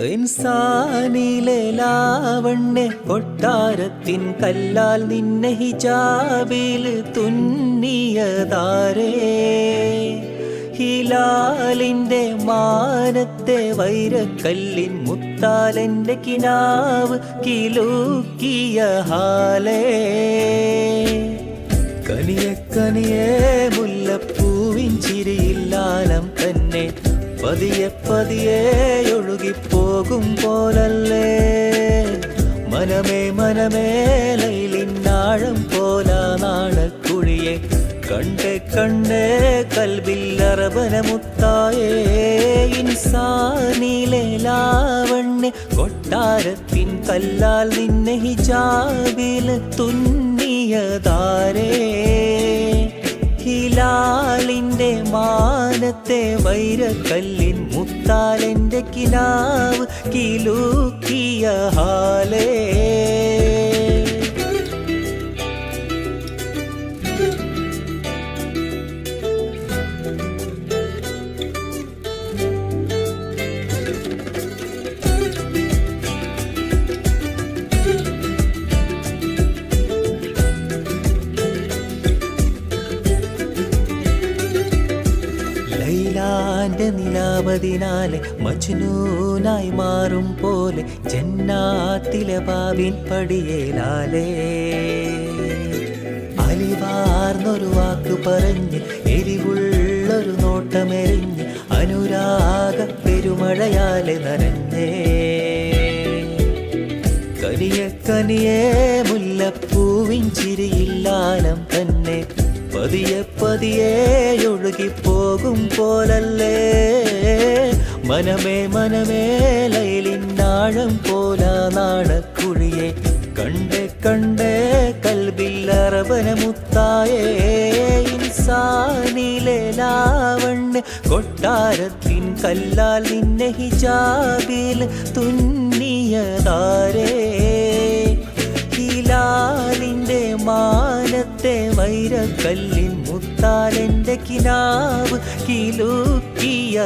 ഇൻസാനിലെ ലാവണ്യ കൊട്ടാരത്തിൻ കല്ലാൽ നിന്നെ ഹിജാബിൽ തുന്നിയതാരേ ഹിലാലിൻ്റെ മാനത്തെ വൈരക്കല്ലിൻ മുത്താലെൻ്റെ കിനാവ് കിലൂക്കിയ ഹാലേ കനിയെ കനിയെ മുല്ലപ്പൂവിൻ ചിരിയില്ലാലം തന്നെ പതിയെ പതിയെ ഒഴുകിപ്പോകും പോലല്ലേ മനമേ മനമേ ലൈലിനാഴം പോല നാണക്കുഴിയെ കണ്ടേ കണ്ടേ കൽബിൽ അറബനമുത്തായേ ഇൻസാനിലെ ലാവണ്യ കൊട്ടാരത്തിൻ കല്ലാൽ നിന്നെ ഹിജാബിൽ തുന്നിയതാരേ ഹിലാലിൻ്റെ മാനത്തെ വൈരക്കല്ലിൻ മുത്താലെൻ്റെ കിനാവ് കിലൂക്കിയ ഹാലേ ലൈലാന്റെ നിലാവതിനാലെ മജ്നൂനായി മാറും പോലെ ജന്നാത്തിലെ ബാബിൻ പടിയേലാലേ അലിവാർന്നൊരു വാക്ക് പറഞ്ഞ് എരിവുള്ളൊരു നോട്ടമെറിഞ്ഞ് അനുരാഗ പെരുമഴയാലെ നനഞ്ഞേ കനിയെ കനിയെ മുല്ലപ്പൂവിൻ ചിരിയില്ലാലം തന്നെ പതിയെ പതിയെ ഒഴുകിപ്പോകും പോലല്ലേ മനമേ മനമേ ലൈലിനാഴം പോല നാണക്കുഴിയെ കണ്ടേ കണ്ടേ കൽബിൽ അറബനമുത്തായേ ഇൻസാനിലെ ലാവണ്യ കൊട്ടാരത്തിൻ കല്ലാൽ നിന്നെ ഹിജാബിൽ തുന്നിയതാരേ ഹിലാലിൻ്റെ മാനത്തെ വൈരക്കല്ലിൻ മുത്താലെൻ്റെ കിനാവ് കിലൂക്കിയ